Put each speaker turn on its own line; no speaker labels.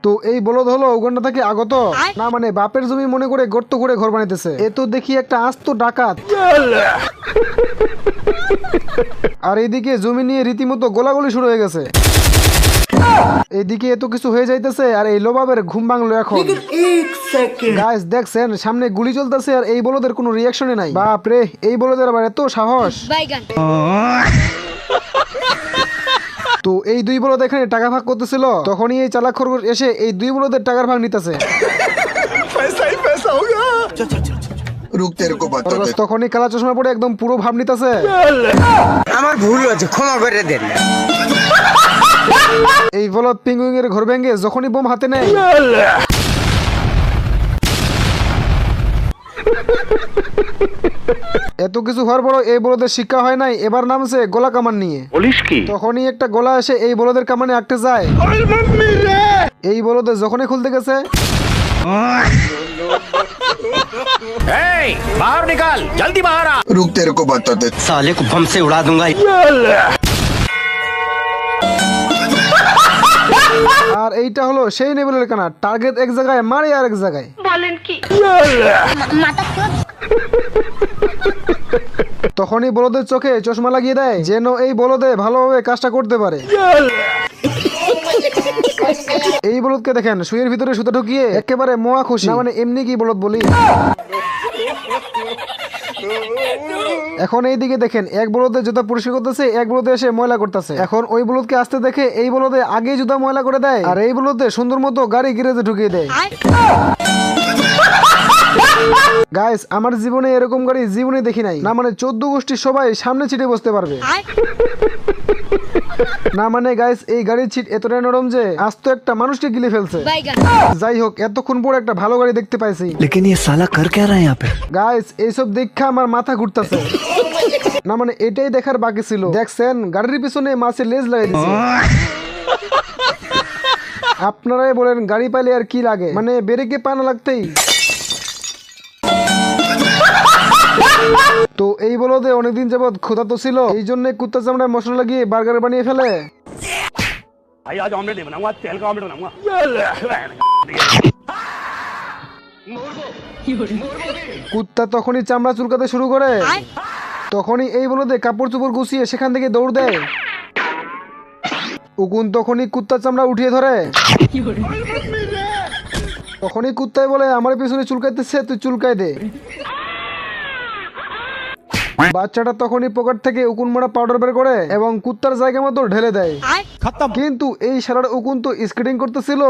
তো এই বলদ হলো উগান্ডা থেকে আগত, না মানে বাপের জমি মনে করে গর্ত করে ঘর বানাইতেছে। এ তো দেখি একটা আস্ত ডাকাত। আর এইদিকে জমি নিয়ে রীতিমতো গোলাগুলি শুরু হয়ে গেছে। এইদিকে এত কিছু হয়ে যাইতেছে আর এই লোবাবের ঘুম ভাঙলো এখন। গাইস দেখছেন সামনে গুলি চলতেছে আর এই বলদের কোনো রিয়াকশনই নাই। বাপ রে, এই বলদের আবার এত সাহস। তো এই দুই বলদ এখানে টাকা ভাগ করতেছিল, তখনই এই চালাক খরগোশ এসে এই দুই বলদের টাকার ভাগ নিতেছে। তখনই কালা চশমা পরে একদম পুরো ভাব নিতেছে।
আমার ভুল হয়েছে, ক্ষমা করে দেন।
এই বলদ পিঙ্গুইং এর ঘর ভেঙে যখনই বোম হাতে নেয়, এত কিছু হওয়ার পরও এই বলদের শিক্ষা হয় নাই, এবার নামছে গোলা কামান নিয়ে। তখনই একটা গোলা এসে এই বলদের কামানে আটকে যায়। এই বলদের যখনই খুলতে গেছে,
बाहर निकाल, जल्दी बाहर आ।
रुक, तेरे को बताते साले को बम से उड़ा दूंगा।
আর এইটা হলো সেই নেবুলের কানা, টার্গেট এক জায়গায় মারে আর এক জায়গায়।
বলেন কি?
তখনই বলদের চোখে চশমা লাগিয়ে দেয় যেন এই বলদে ভালোভাবে কাজটা করতে পারে। এই বলদকে দেখেন শুয়ের ভিতরে সুতা ঢুকিয়ে একেবারে মোয়া খুশি, না মানে এমনি কি বলদ বলি। এখন এই দিকে দেখেন এক বলদে জুতা পরিষ্কার করতেছে, এক বলদে এসে ময়লা করতেছে। এখন ওই বলদকে আসতে দেখে এই বলদে আগে জুতা ময়লা করে দেয় আর এই বলদে সুন্দর মতো গাড়ি গ্যারেজে ঢুকিয়ে দেয়। গাইস আমার জীবনে এরকম গাড়ি জীবনে দেখি নাই, না মানে 14 গোষ্ঠীর সবাই সামনে ছিটে বসতে পারবে। না মানে গাইস এই গাড়ির ছিট এতটাই নরম যে আস্ত একটা মানুষকে গিলে ফেলছে। যাই হোক এতক্ষণ পর একটা ভালো গাড়ি দেখতে পাইছি।
लेकिन ये साला कर क्या रहा है यहाँ पे?
গাইস এইসব দেখা আমার মাথা ঘুরতেছে। না মানে এটাই দেখার বাকি ছিল। দেখছেন গাড়ির পিছনে মাছের লেজ লাগিয়ে দিয়েছে। আপনারাই বলেন গাড়ি পাইলে আর কি লাগে, মানে ব্রেকে পা না লাগতেই। তো এই বলদে অনেকদিন যাবত ক্ষুধার্ত ছিল, এই জন্য কুত্তা চামড়ায় মশলা লাগিয়ে বার্গার বানিয়ে ফেলে।
आज ऑमलेट नहीं बनाऊंगा, तेल का ऑमलेट बनाऊंगा।
কুত্তা তখনই চামড়া চুলকাতে শুরু করে। তখনই এই বলদে কাপড় চোপড় গুছিয়ে সেখান থেকে দৌড় দেয়। উকুন তখনই কুত্তার চামড়া উঠিয়ে ধরে। তখনই কুত্তাই বলে আমার পিছনে চুলকাইতেছে, তুই চুলকাই দে। বাচ্চাটা তখনই পকেট থেকে উকুন মারা পাউডার বের করে এবং কুত্তার জায়গা মতো ঢেলে দেয়। কিন্তু এই সারাটা উকুন তো স্কেটিং করতেছিল।